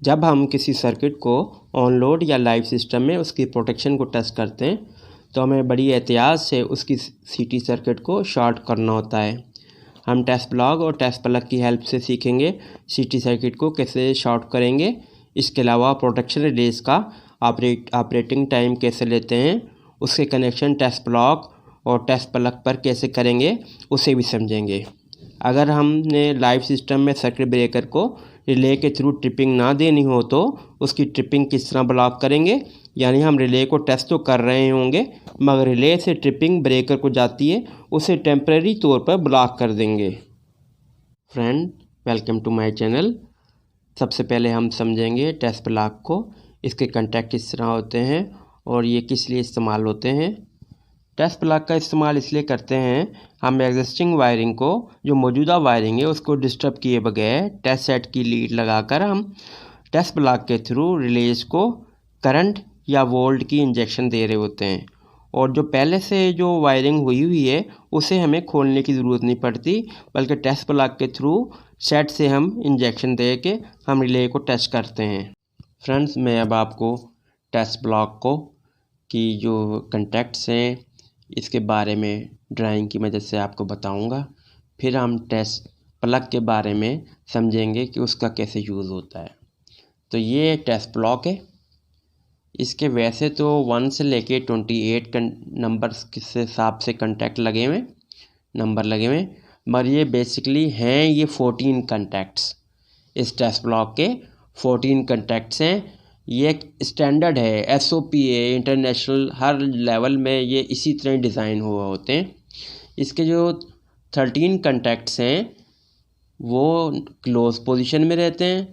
जब हम किसी सर्किट को ऑन लोड या लाइव सिस्टम में उसकी प्रोटेक्शन को टेस्ट करते हैं तो हमें बड़ी एहतियात से उसकी सीटी सर्किट को शॉर्ट करना होता है। हम टेस्ट ब्लॉक और टेस्ट प्लग की हेल्प से सीखेंगे सीटी सर्किट को कैसे शॉर्ट करेंगे। इसके अलावा प्रोटेक्शन रिलेज का ऑपरेटिंग टाइम कैसे लेते हैं, उसके कनेक्शन टेस्ट ब्लॉक और टेस्ट प्लग पर कैसे करेंगे उसे भी समझेंगे। अगर हमने लाइव सिस्टम में सर्किट ब्रेकर को रिले के थ्रू ट्रिपिंग ना देनी हो तो उसकी ट्रिपिंग किस तरह ब्लॉक करेंगे, यानी हम रिले को टेस्ट तो कर रहे होंगे मगर रिले से ट्रिपिंग ब्रेकर को जाती है उसे टेम्परेरी तौर पर ब्लॉक कर देंगे। Friend, welcome to my channel. सबसे पहले हम समझेंगे टेस्ट ब्लॉक को, इसके कंटैक्ट किस तरह होते हैं और ये किस लिए इस्तेमाल होते हैं। टेस्ट प्लग का इस्तेमाल इसलिए करते हैं, हम एग्जिस्टिंग वायरिंग को, जो मौजूदा वायरिंग है उसको डिस्टर्ब किए बगैर टेस्ट सेट की लीड लगाकर हम टेस्ट प्लग के थ्रू रिलेज को करंट या वोल्ट की इंजेक्शन दे रहे होते हैं और जो पहले से जो वायरिंग हुई है उसे हमें खोलने की ज़रूरत नहीं पड़ती, बल्कि टेस्ट प्लग के थ्रू सेट से हम इंजेक्शन दे के हम रिले को टेस्ट करते हैं। फ्रेंड्स, मैं अब आपको टेस्ट ब्लॉक को की जो कंटैक्ट्स हैं इसके बारे में ड्राइंग की मदद से आपको बताऊंगा। फिर हम टेस्ट प्लग के बारे में समझेंगे कि उसका कैसे यूज़ होता है। तो ये टेस्ट ब्लॉक है। इसके वैसे तो 1 से लेके 28 नंबर के हिसाब से कंटैक्ट लगे हुए, नंबर लगे हुए, मगर ये बेसिकली हैं ये 14 कंटैक्ट्स। इस टेस्ट ब्लॉक के 14 कंटैक्ट्स हैं। ये एक स्टैंडर्ड है, SOP है, इंटरनेशनल हर लेवल में ये इसी तरह डिज़ाइन हुआ होते हैं। इसके जो 13 कंटैक्ट्स हैं वो क्लोज पोजीशन में रहते हैं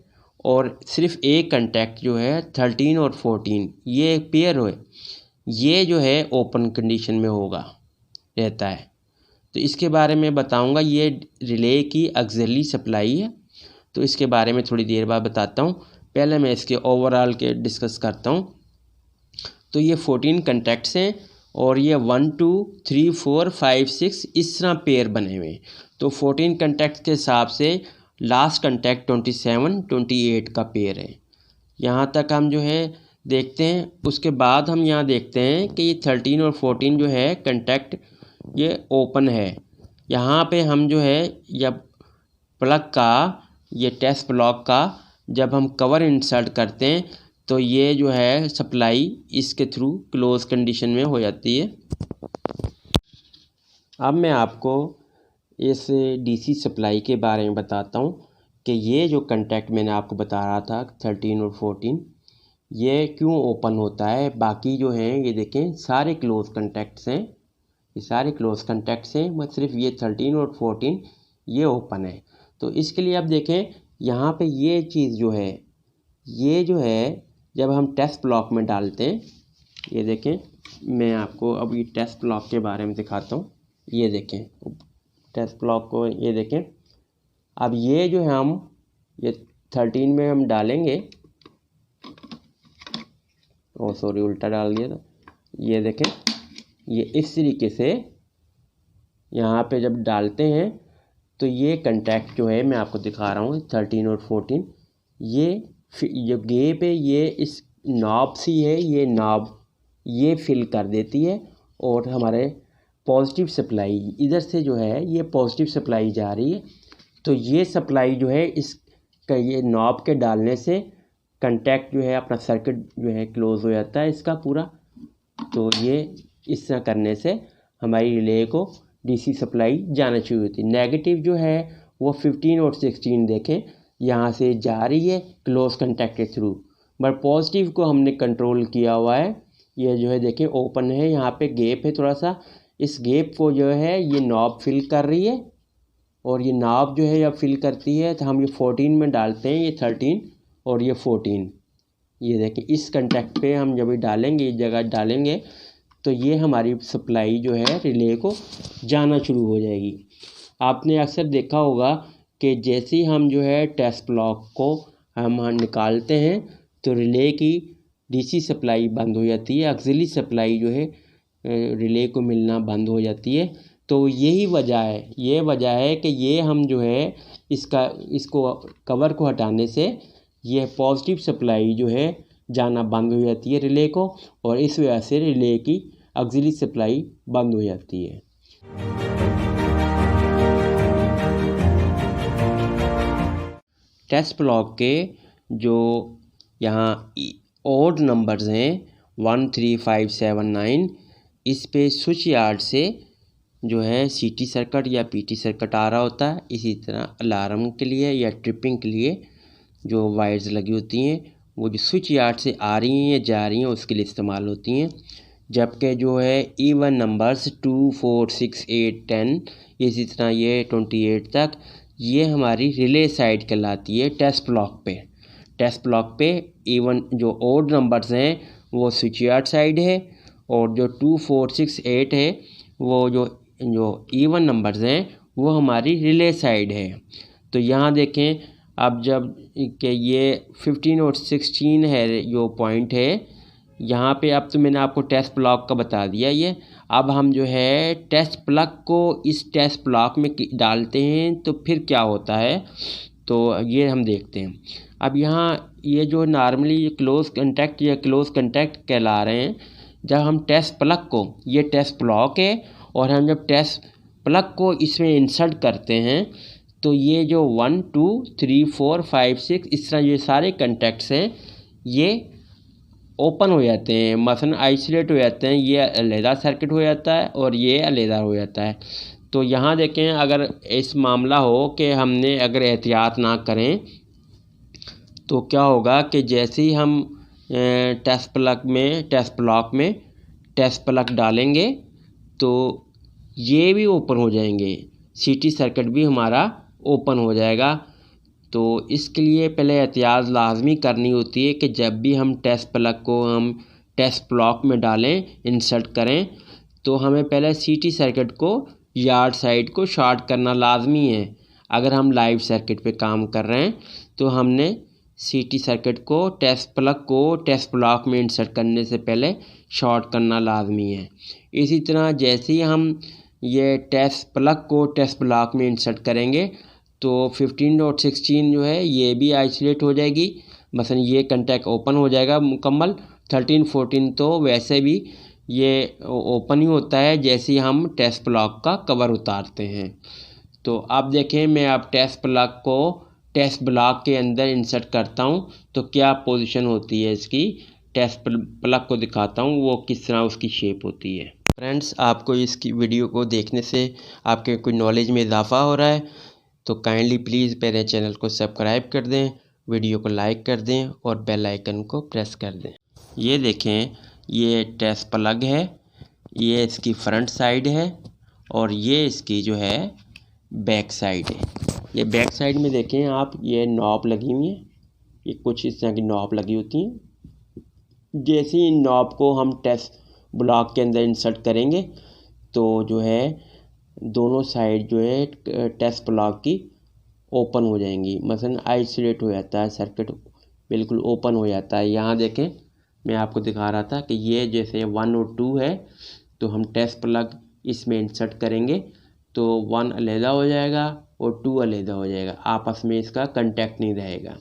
और सिर्फ एक कंटैक्ट जो है 13 और 14 ये एक पेयर है, ये जो है ओपन कंडीशन में होगा रहता है। तो इसके बारे में बताऊंगा। ये रिले की ऑक्सिलरी सप्लाई है, तो इसके बारे में थोड़ी देर बाद बताता हूँ। पहले मैं इसके ओवरऑल के डिस्कस करता हूँ। तो ये 14 कंटैक्ट्स हैं और ये 1 2 3 4 5 6 इस तरह पेयर बने हुए हैं। तो 14 कंटैक्ट्स के हिसाब से लास्ट कंटैक्ट 27 28 का पेयर है। यहाँ तक हम जो है देखते हैं। उसके बाद हम यहाँ देखते हैं कि ये 13 और 14 जो है कंटैक्ट ये ओपन है। यहाँ पे हम जो है या प्लग का ये टेस्ट ब्लॉक का जब हम कवर इंसर्ट करते हैं तो ये जो है सप्लाई इसके थ्रू क्लोज कंडीशन में हो जाती है। अब मैं आपको इस DC सप्लाई के बारे में बताता हूँ कि ये जो कंटैक्ट मैंने आपको बता रहा था 13 और 14 ये क्यों ओपन होता है। बाकी जो हैं ये देखें सारे क्लोज कंटैक्ट्स हैं, ये सारे क्लोज कंटैक्ट्स हैं, मगर सिर्फ ये 13 और 14 ये ओपन है। तो इसके लिए अब देखें यहाँ पे ये चीज़ जो है, ये जो है जब हम टेस्ट ब्लॉक में डालते हैं, ये देखें मैं आपको अब ये टेस्ट ब्लॉक के बारे में दिखाता हूँ। ये देखें टेस्ट ब्लॉक को, ये देखें अब ये जो है हम ये 13 में हम डालेंगे, ओ सॉरी उल्टा डाल दिया था। ये देखें ये इस तरीके से यहाँ पे जब डालते हैं तो ये कंटैक्ट जो है मैं आपको दिखा रहा हूँ 13 और 14 ये जो गैप है ये इस नॉब सी है, ये नॉब ये फिल कर देती है और हमारे पॉजिटिव सप्लाई इधर से जो है ये पॉजिटिव सप्लाई जा रही है। तो ये सप्लाई जो है इस ये नॉब के डालने से कंटैक्ट जो है अपना सर्किट जो है क्लोज हो जाता है इसका पूरा। तो ये इस तरह करने से हमारी रिले को DC सप्लाई जाना शुरू होती है। नेगेटिव जो है वो 15 और 16 देखें यहाँ से जा रही है क्लोज कंटैक्ट के थ्रू, बट पॉजिटिव को हमने कंट्रोल किया हुआ है। ये जो है देखें ओपन है, यहाँ पे गैप है थोड़ा सा, इस गैप को जो है ये नॉब फिल कर रही है और ये नॉब जो है जब फिल करती है तो हम ये 14 में डालते हैं, ये 13 और ये 14। ये देखें इस कंटैक्ट पे हम जब डालेंगे, इस जगह डालेंगे तो ये हमारी सप्लाई जो है रिले को जाना शुरू हो जाएगी। आपने अक्सर देखा होगा कि जैसे ही हम जो है टेस्ट ब्लॉक को हम निकालते हैं तो रिले की DC सप्लाई बंद हो जाती है, ऑक्सिलरी सप्लाई जो है रिले को मिलना बंद हो जाती है। तो यही वजह है, ये वजह है कि ये हम जो है इसको कवर को हटाने से ये पॉजिटिव सप्लाई जो है जाना बंद हो जाती है रिले को, और इस वजह से रिले की ऑक्सिलरी सप्लाई बंद हो जाती है। टेस्ट ब्लॉक के जो यहाँ ऑड नंबर्स हैं 1, 3, 5, 7, 9, इस पे स्विच यार्ड से जो है सीटी सर्किट या पीटी सर्किट आ रहा होता है। इसी तरह अलार्म के लिए या ट्रिपिंग के लिए जो वायर्स लगी होती हैं वो जो स्विच यार्ड से आ रही हैं या जा रही हैं उसके लिए इस्तेमाल होती हैं। जबकि जो है इवन नंबर्स 2, 4, 6, 8, 10, इसी तरह ये 28 तक, ये हमारी रिले साइड कहलाती है टेस्ट ब्लॉक पे। टेस्ट ब्लॉक पे इवन जो ऑड नंबर्स हैं वो स्विच यार्ड साइड है, और जो 2, 4, 6, 8 है वो जो इवन नंबर्स हैं वो हमारी रिले साइड है। तो यहाँ देखें, अब जब कि ये 15 और 16 है जो पॉइंट है यहाँ पे, अब तो मैंने आपको टेस्ट ब्लॉक का बता दिया ये। अब हम जो है टेस्ट प्लग को इस टेस्ट ब्लॉक में डालते हैं तो फिर क्या होता है, तो ये हम देखते हैं। अब यहाँ ये जो नॉर्मली क्लोज कंटैक्ट या क्लोज कंटैक्ट कहला रहे हैं, जब हम टेस्ट प्लग को, ये टेस्ट ब्लॉक है और हम जब टेस्ट प्लग को इसमें इंसर्ट करते हैं तो ये जो 1, 2, 3, 4, 5, 6 इस तरह ये सारे कंटैक्ट्स हैं ये ओपन हो जाते हैं, मसलन आइसोलेट हो जाते हैं। ये अलहदा सर्किट हो जाता है और ये अलहदा हो जाता है। तो यहाँ देखें, अगर इस मामला हो कि हमने अगर एहतियात ना करें तो क्या होगा कि जैसे ही हम टेस्ट ब्लॉक में टेस्ट प्लग डालेंगे तो ये भी ओपन हो जाएंगे, सीटी सर्किट भी हमारा ओपन हो जाएगा। तो इसके लिए पहले एहतियात लाजमी करनी होती है कि जब भी हम टेस्ट प्लग को हम टेस्ट ब्लॉक में डालें, इंसर्ट करें, तो हमें पहले सीटी सर्किट को यार्ड साइड को शॉर्ट करना लाजमी है। अगर हम लाइव सर्किट पे काम कर रहे हैं तो हमने सीटी सर्किट को टेस्ट प्लग को टेस्ट ब्लॉक में इंसर्ट करने से पहले शॉर्ट करना लाजमी है। इसी तरह जैसे ही हम ये टेस्ट प्लग को टेस्ट ब्लॉक में इंसर्ट करेंगे तो 15 और 16 जो है ये भी आइसोलेट हो जाएगी, मसलन ये कंटैक्ट ओपन हो जाएगा मुकम्मल। 13, 14 तो वैसे भी ये ओपन ही होता है जैसे ही हम टेस्ट ब्लॉक का कवर उतारते हैं। तो अब देखें, मैं अब टेस्ट प्लग को टेस्ट ब्लॉक के अंदर इंसर्ट करता हूँ तो क्या पोजीशन होती है इसकी, टेस्ट प्लग को दिखाता हूँ वो किस तरह उसकी शेप होती है। फ्रेंड्स, आपको इसकी वीडियो को देखने से आपके कोई नॉलेज में इजाफा हो रहा है तो काइंडली प्लीज़ मेरे चैनल को सब्सक्राइब कर दें, वीडियो को लाइक कर दें और बेल आइकन को प्रेस कर दें। ये देखें, ये टेस्ट प्लग है, ये इसकी फ्रंट साइड है और ये इसकी जो है बैक साइड है। ये बैक साइड में देखें आप, ये नॉब लगी हुई है, ये कुछ इस तरह की नॉब लगी होती हैं। जैसे ही इन नॉब को हम टेस्ट ब्लॉक के अंदर इंसर्ट करेंगे तो जो है दोनों साइड जो है टेस्ट ब्लॉक की ओपन हो जाएंगी, मसलन आइसोलेट हो जाता है सर्किट, बिल्कुल ओपन हो जाता है। यहाँ देखें, मैं आपको दिखा रहा था कि ये जैसे 1 और 2 है तो हम टेस्ट प्लग इसमें इंसर्ट करेंगे तो 1 अलहदा हो जाएगा और 2 अलहदा हो जाएगा, आपस में इसका कांटेक्ट नहीं रहेगा।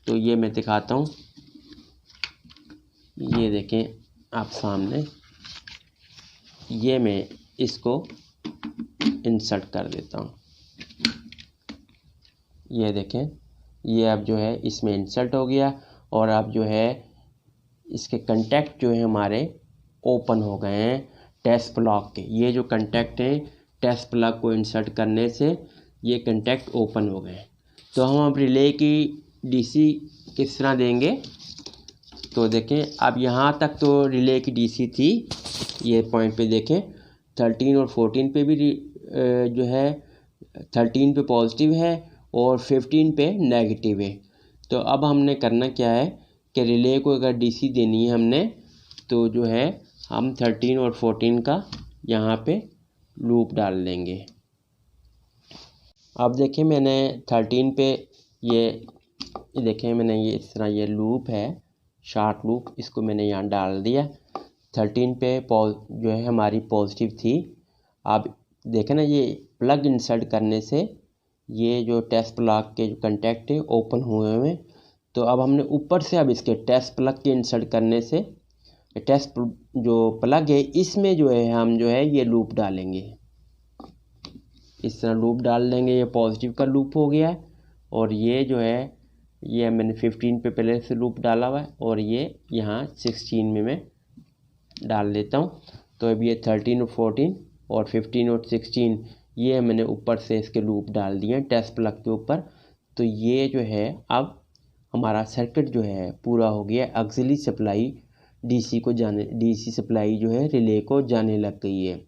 तो ये मैं दिखाता हूँ, ये देखें आप सामने, ये मैं इसको इंसर्ट कर देता हूँ। ये देखें, ये अब जो है इसमें इंसर्ट हो गया और अब जो है इसके कंटैक्ट जो है हमारे ओपन हो गए हैं टेस्ट प्लग के। ये जो कंटैक्ट हैं टेस्ट प्लग को इंसर्ट करने से ये कंटैक्ट ओपन हो गए। तो हम अब रिले की डीसी किस तरह देंगे, तो देखें, अब यहाँ तक तो रिले की डीसी थी, ये पॉइंट पे देखें 13 और 14 पे भी जो है 13 पे पॉजिटिव है और 15 पे नेगेटिव है। तो अब हमने करना क्या है कि रिले को अगर डीसी देनी है हमने तो जो है हम 13 और 14 का यहाँ पे लूप डाल देंगे। अब देखें, मैंने 13 पे ये देखें, मैंने ये इस तरह ये लूप है शॉर्ट लूप, इसको मैंने यहाँ डाल दिया। 13 पे जो है हमारी पॉजिटिव थी। अब देखें ना, ये प्लग इंसर्ट करने से ये जो टेस्ट प्लग के जो कंटैक्ट है ओपन हुए हुए, तो अब हमने ऊपर से अब इसके टेस्ट प्लग के इंसर्ट करने से टेस्ट जो प्लग है इसमें जो है हम जो है ये लूप डालेंगे। इस तरह लूप डाल देंगे। ये पॉजिटिव का लूप हो गया है और ये जो है ये मैंने 15 पे पहले से लूप डाला हुआ है और ये यहाँ 16 में मैं डाल देता हूँ। तो अब ये 13 और 14 और 15 और 16 ये मैंने ऊपर से इसके लूप डाल दिए हैं टेस्ट प्लग के ऊपर। तो ये जो है अब हमारा सर्किट जो है पूरा हो गया। ऑक्सिलरी सप्लाई डीसी सप्लाई जो है रिले को जाने लग गई है।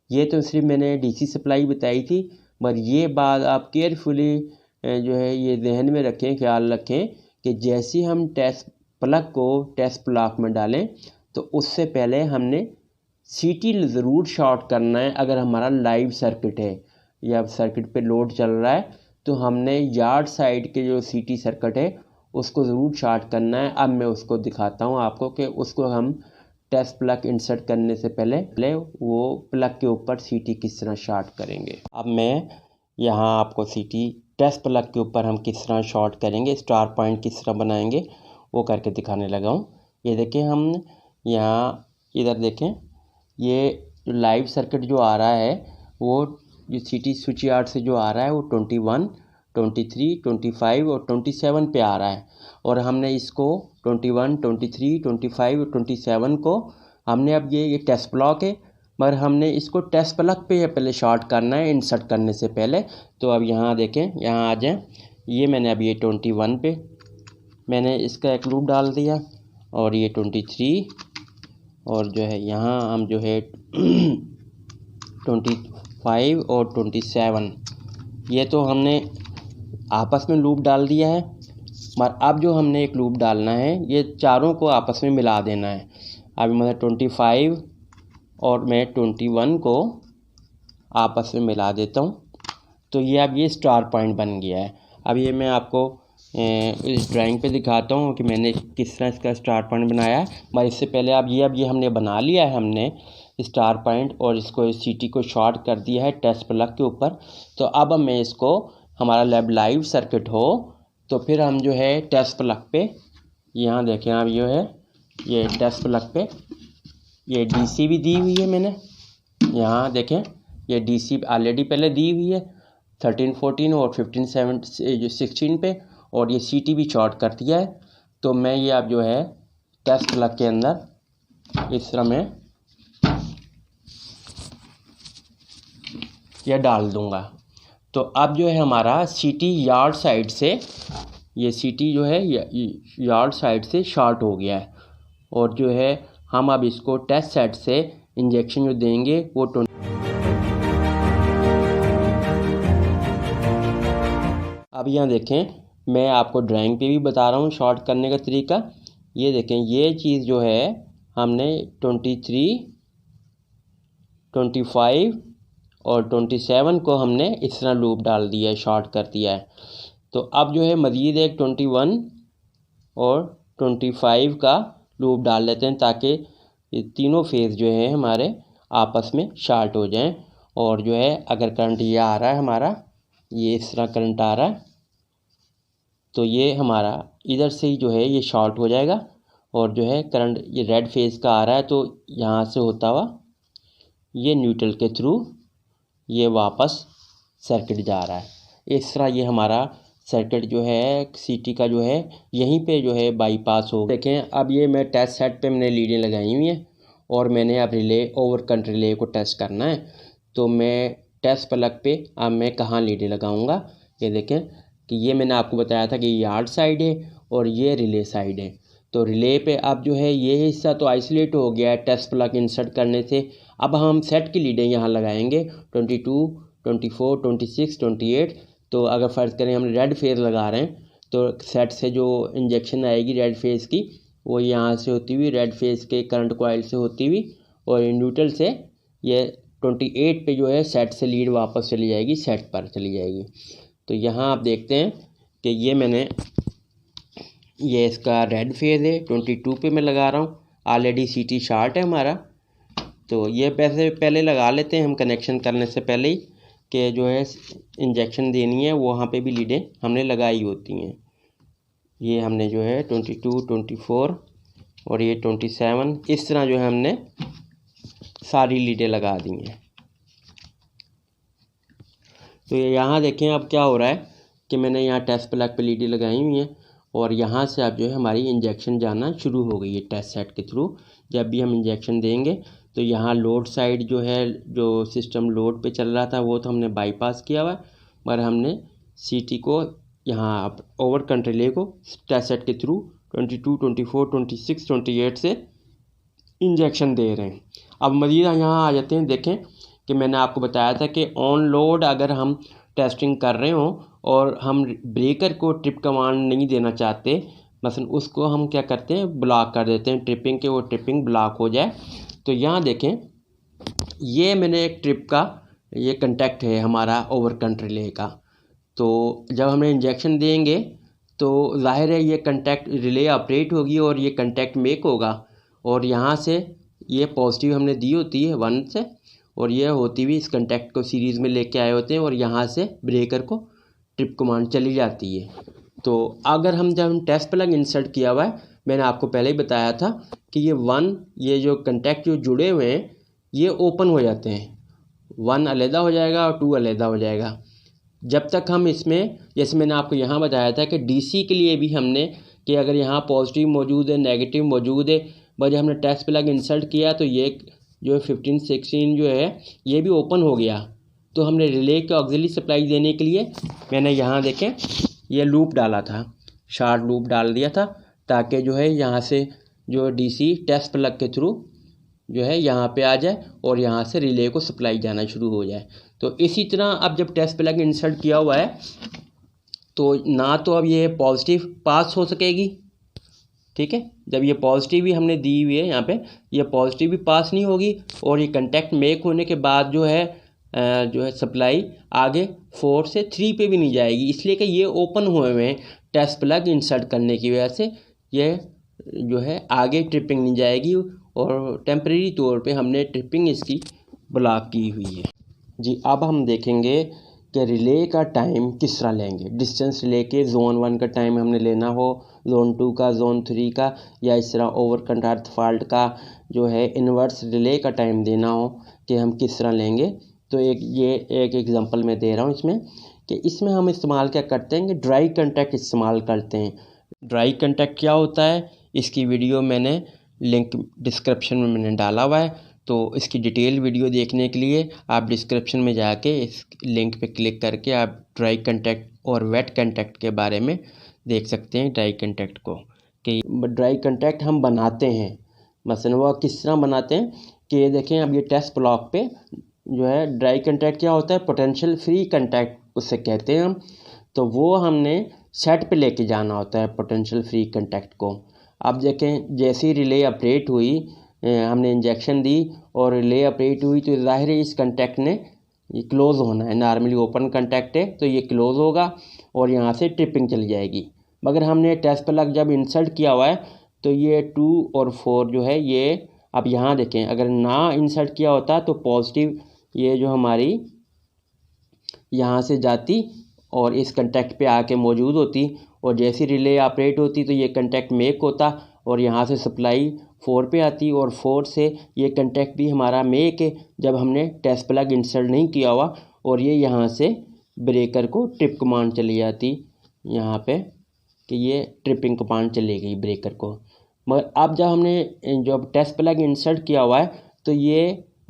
ये तो सिर्फ मैंने डीसी सप्लाई बताई थी, पर ये बात आप केयरफुली जो है ये जहन में रखें, ख्याल रखें कि जैसे हम टेस्ट प्लग को टेस्ट ब्लॉक में डालें तो उससे पहले हमने सीटी ज़रूर शॉर्ट करना है। अगर हमारा लाइव सर्किट है या सर्किट पे लोड चल रहा है तो हमने यार्ड साइड के जो सीटी सर्किट है उसको ज़रूर शॉर्ट करना है। अब मैं उसको दिखाता हूँ आपको कि उसको हम टेस्ट प्लग इंसर्ट करने से पहले वो प्लग के ऊपर सीटी किस तरह शॉर्ट करेंगे। अब मैं यहाँ आपको सीटी टेस्ट प्लग के ऊपर हम किस तरह शॉर्ट करेंगे, स्टार पॉइंट किस तरह बनाएंगे वो करके दिखाने लगा हूँ। ये देखें, हम यहाँ इधर देखें, ये जो लाइव सर्किट जो आ रहा है वो जो सीटी स्विच यार्ड से जो आ रहा है वो 21, 23, 25 और 27 पे आ रहा है। और हमने इसको 21, 23, 25 और 27 को हमने अब ये टेस्ट ब्लॉक है, मगर हमने इसको टेस्ट प्लग पे पहले शॉर्ट करना है इंसर्ट करने से पहले। तो अब यहाँ देखें, यहाँ आ जाएं, ये मैंने अब ये 21 पे मैंने इसका एक लूप डाल दिया और ये 23 और जो है यहाँ हम जो है 25 और 27 ये तो हमने आपस में लूप डाल दिया है। मगर अब जो हमने एक लूप डालना है ये चारों को आपस में मिला देना है। अब मतलब 25 और मैं 21 को आपस में मिला देता हूँ। तो ये अब ये स्टार पॉइंट बन गया है। अब ये मैं आपको इस ड्राइंग पे दिखाता हूँ कि मैंने किस तरह इसका स्टार पॉइंट बनाया है। मगर इससे पहले अब ये हमने बना लिया है हमने स्टार पॉइंट और इसको सीटी को शॉर्ट कर दिया है टेस्ट प्लग के ऊपर। तो अब मैं इसको हमारा लाइव सर्किट हो तो फिर हम जो है टेस्ट प्लग पे यहाँ देखें, अब जो है ये टेस्ट प्लग पे ये डीसी भी दी हुई है मैंने, यहाँ देखें ये डीसी ऑलरेडी पहले दी हुई है 13, 14 और 15, 16 पे और ये सीटी भी शॉर्ट कर दिया है। तो मैं ये अब जो है टेस्ट प्लग के अंदर इस तरह में यह डाल दूँगा। तो अब जो है हमारा सीटी यार्ड साइड से ये सीटी जो है यार्ड साइड से शॉर्ट हो गया है और जो है हम अब इसको टेस्ट सेट से इंजेक्शन जो देंगे वो अब यहाँ देखें, मैं आपको ड्राइंग पे भी बता रहा हूँ शॉर्ट करने का तरीका। ये देखें, ये चीज़ जो है हमने 23, 25 और 27 को हमने इस तरह लूप डाल दिया है, शॉर्ट कर दिया है। तो अब जो है मज़ीद एक 21 और 25 का लूप डाल लेते हैं ताकि ये तीनों फेज़ जो है हमारे आपस में शॉर्ट हो जाएं। और जो है अगर करंट ये आ रहा है हमारा, ये इस तरह करंट आ रहा है तो ये हमारा इधर से ही जो है ये शॉर्ट हो जाएगा। और जो है करंट ये रेड फेज़ का आ रहा है तो यहाँ से होता हुआ ये न्यूट्रल के थ्रू ये वापस सर्किट जा रहा है। इस तरह ये हमारा सर्किट जो है सीटी का जो है यहीं पे जो है बाईपास हो। देखें, अब ये मैं टेस्ट सेट पे मैंने लीडें लगाई हुई हैं और मैंने अब रिले ओवर करंट रिले को टेस्ट करना है। तो मैं टेस्ट प्लग पे अब मैं कहाँ लीडें लगाऊंगा, ये देखें कि ये मैंने आपको बताया था कि यार्ड साइड है और ये रिले साइड है। तो रिले पे अब जो है ये हिस्सा तो आइसोलेट हो गया है टेस्ट प्लग इंसर्ट करने से। अब हम सेट की लीडें यहाँ लगाएंगे 22, 24, 26, 28। तो अगर फ़र्ज़ करें हम रेड फेज़ लगा रहे हैं तो सेट से जो इंजेक्शन आएगी रेड फेज़ की वो यहाँ से होती हुई रेड फेज़ के करंट कॉइल से होती हुई और न्यूट्रल से ये 28 पे जो है सेट से लीड वापस चली जाएगी, सेट पर चली जाएगी। तो यहाँ आप देखते हैं कि ये मैंने ये इसका रेड फेज़ है 22 पे मैं लगा रहा हूँ। ऑलरेडी सीटी शॉर्ट है हमारा, तो ये पैसे पहले लगा लेते हैं हम कनेक्शन करने से पहले ही कि जो है इंजेक्शन देनी है वहाँ पे भी लीडें हमने लगाई होती हैं। ये हमने जो है 22, 24 और ये 27 इस तरह जो है हमने सारी लीडें लगा दी हैं। तो ये यहाँ देखें अब क्या हो रहा है कि मैंने यहाँ टेस्ट प्लग पे लीडें लगाई हुई हैं और यहाँ से अब जो है हमारी इंजेक्शन जाना शुरू हो गई है टेस्ट सेट के थ्रू। जब भी हम इंजेक्शन देंगे तो यहाँ लोड साइड जो है, जो सिस्टम लोड पे चल रहा था वो तो हमने बाईपास किया हुआ है, मगर हमने सीटी को यहाँ ओवर करंट रिले को टेस्ट सेट के थ्रू 22, 24, 26, 28 से इंजेक्शन दे रहे हैं। अब मज़ीद यहाँ आ जाते हैं। देखें कि मैंने आपको बताया था कि ऑन लोड अगर हम टेस्टिंग कर रहे हों और हम ब्रेकर को ट्रिप कमांड नहीं देना चाहते, मसलन उसको हम क्या करते हैं, ब्लॉक कर देते हैं ट्रिपिंग के, वो ट्रिपिंग ब्लॉक हो जाए। तो यहाँ देखें ये मैंने एक ट्रिप का ये कंटेक्ट है हमारा ओवर करंट रिले का। तो जब हमें इंजेक्शन देंगे तो जाहिर है ये कंटेक्ट रिले ऑपरेट होगी और ये कंटेक्ट मेक होगा और यहाँ से ये पॉजिटिव हमने दी होती है 1 से और ये होती हुई इस कंटेक्ट को सीरीज़ में लेके आए होते हैं और यहाँ से ब्रेकर को ट्रिप कमांड चली जाती है। तो अगर जब हम टेस्ट प्लग इंसर्ट किया हुआ है, मैंने आपको पहले ही बताया था कि ये जो कंटेक्ट जो जुड़े हुए हैं ये ओपन हो जाते हैं, 1 अलहदा हो जाएगा और 2 अलहदा हो जाएगा। जब तक हम इसमें, जैसे मैंने आपको यहाँ बताया था कि डीसी के लिए भी हमने कि अगर यहाँ पॉजिटिव मौजूद है, नेगेटिव मौजूद है, बस हमने टेस्ट प्लग इंसर्ट किया तो ये जो 15, 16 जो है ये भी ओपन हो गया। तो हमने रिले को ऑक्सिलरी सप्लाई देने के लिए मैंने यहाँ देखें ये लूप डाला था, शार्ट लूप डाल दिया था ताकि जो है यहाँ से जो डीसी टेस्ट प्लग के थ्रू जो है यहाँ पे आ जाए और यहाँ से रिले को सप्लाई जाना शुरू हो जाए। तो इसी तरह अब जब टेस्ट प्लग इंसर्ट किया हुआ है तो ना तो अब ये पॉजिटिव पास हो सकेगी, ठीक है, जब ये पॉजिटिव भी हमने दी हुई है यहाँ पे, ये पॉजिटिव भी पास नहीं होगी और ये कंटेक्ट मेक होने के बाद जो है सप्लाई आगे 4 से 3 पे भी नहीं जाएगी, इसलिए कि ये ओपन हुए हुए हैं। टेस्ट प्लग इंसर्ट करने की वजह से ये जो है आगे ट्रिपिंग नहीं जाएगी और टेम्परेरी तौर पे हमने ट्रिपिंग इसकी ब्लॉक की हुई है। जी अब हम देखेंगे कि रिले का टाइम किस तरह लेंगे। डिस्टेंस रिले के जोन 1 का टाइम हमने लेना हो, जोन 2 का, जोन 3 का, या इस तरह ओवर करंट अर्थ फॉल्ट का जो है इन्वर्स रिले का टाइम देना हो कि हम किस तरह लेंगे। तो एक एग्जांपल मैं दे रहा हूँ इसमें कि इसमें हम इस्तेमाल क्या करते हैं कि ड्राई कंटेक्ट इस्तेमाल करते हैं। ड्राई कंटेक्ट क्या होता है, इसकी वीडियो मैंने लिंक डिस्क्रिप्शन में मैंने डाला हुआ है, तो इसकी डिटेल वीडियो देखने के लिए आप डिस्क्रिप्शन में जाके इस लिंक पे क्लिक करके आप ड्राई कंटेक्ट और वेट कंटेक्ट के बारे में देख सकते हैं। ड्राई कंटेक्ट को कि ड्राई कंटेक्ट हम बनाते हैं, मसलन वो किस तरह बनाते हैं कि देखें अब ये टेस्ट ब्लॉक पे जो है ड्राई कंटेक्ट क्या होता है, पोटेंशियल फ्री कंटेक्ट उससे कहते हैं हम। तो वो हमने सेट पे लेके जाना होता है पोटेंशियल फ्री कंटेक्ट को। अब देखें जैसे ही रिले ऑपरेट हुई, हमने इंजेक्शन दी और रिले ऑपरेट हुई तो ज़ाहिर है इस कंटेक्ट ने ये क्लोज़ होना है। नॉर्मली ओपन कंटेक्ट है तो ये क्लोज़ होगा और यहाँ से ट्रिपिंग चली जाएगी। मगर हमने टेस्ट प्लग जब इंसर्ट किया हुआ है तो ये 2 और 4 जो है ये, अब यहाँ देखें अगर ना इंसर्ट किया होता तो पॉजिटिव ये जो हमारी यहाँ से जाती और इस कंटेक्ट पे आके मौजूद होती और जैसी रिले ऑपरेट होती तो ये कंटेक्ट मेक होता और यहाँ से सप्लाई 4 पे आती और 4 से ये कंटेक्ट भी हमारा मेक है जब हमने टेस्ट प्लग इंसर्ट नहीं किया हुआ और ये यहाँ से ब्रेकर को ट्रिप कमांड चली जाती यहाँ पे कि ये ट्रिपिंग कमांड चली गई ब्रेकर को। मगर अब जब हमने जब टेस्ट प्लग इंसर्ट किया हुआ है तो ये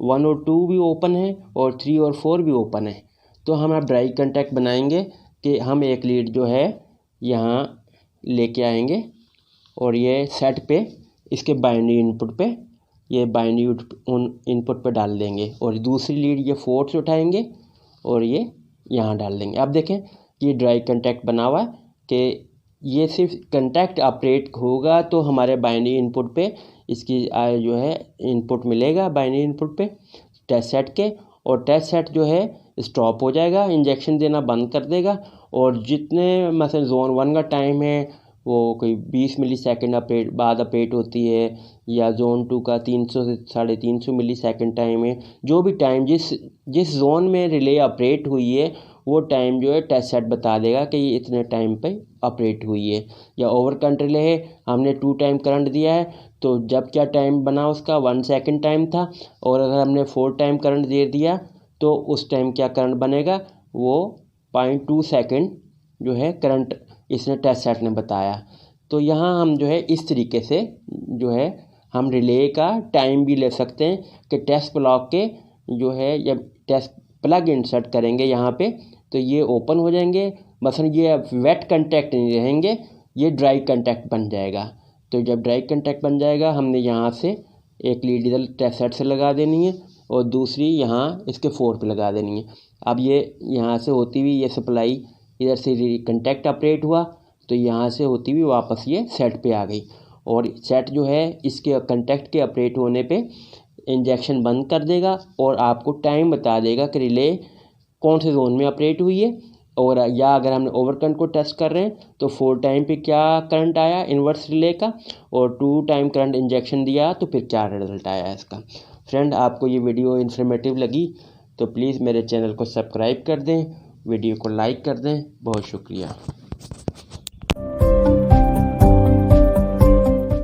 1 और 2 भी ओपन है और 3 और 4 भी ओपन है। तो हम अब ड्राई कंटेक्ट बनाएंगे कि हम एक लीड जो है यहाँ लेके आएंगे और ये सेट पे इसके बाइनरी इनपुट पे ये बाइनरी इनपुट पे डाल देंगे और दूसरी लीड ये 4 से उठाएंगे और ये यहाँ डाल देंगे। अब देखें ये ड्राई कंटेक्ट बना हुआ है कि ये सिर्फ कंटेक्ट ऑपरेट होगा तो हमारे बाइनरी इनपुट पे इसकी जो है इनपुट मिलेगा बाइनरी इनपुट पे टेस्ट सेट के, और टेस्ट सेट जो है स्टॉप हो जाएगा, इंजेक्शन देना बंद कर देगा और जितने मतलब जोन 1 का टाइम है वो कोई 20 मिली सेकेंड बाद ऑपरेट होती है या जोन 2 का 300 से 350 मिली सेकेंड टाइम है, जो भी टाइम जिस जोन में रिले ऑपरेट हुई है वो टाइम जो है टेस्ट सेट बता देगा कि ये इतने टाइम पे ऑपरेट हुई है। या ओवर करंट रिले है, हमने 2 टाइम करंट दिया है, तो जब क्या टाइम बना उसका 1 सेकंड टाइम था, और अगर हमने 4 टाइम करंट दे दिया तो उस टाइम क्या करंट बनेगा, वो 0.2 सेकंड जो है करंट इसने टेस्ट सेट ने बताया। तो यहाँ हम जो है इस तरीके से जो है हम रिले का टाइम भी ले सकते हैं कि टेस्ट ब्लॉक के जो है जब टेस्ट प्लग इंसर्ट करेंगे यहाँ पे तो ये ओपन हो जाएंगे, बस ये वेट कंटेक्ट नहीं रहेंगे, ये ड्राई कंटेक्ट बन जाएगा। तो जब ड्राई कंटेक्ट बन जाएगा हमने यहाँ से एक लीड इधर टेस्ट सेट से लगा देनी है और दूसरी यहाँ इसके 4 पे लगा देनी है। अब ये यहाँ से होती हुई ये सप्लाई इधर से कंटेक्ट ऑपरेट हुआ, तो यहाँ से होती हुई वापस ये सेट पे आ गई, और सेट जो है इसके कंटेक्ट के ऑपरेट होने पे इंजेक्शन बंद कर देगा और आपको टाइम बता देगा कि रिले कौन से जोन में ऑपरेट हुई है। और या अगर हमने ओवर करंट को टेस्ट कर रहे हैं तो 4 टाइम पे क्या करंट आया इन्वर्स रिले का, और 2 टाइम करंट इंजेक्शन दिया तो फिर क्या रिजल्ट आया इसका। फ्रेंड, आपको ये वीडियो इन्फॉर्मेटिव लगी तो प्लीज़ मेरे चैनल को सब्सक्राइब कर दें, वीडियो को लाइक कर दें। बहुत शुक्रिया।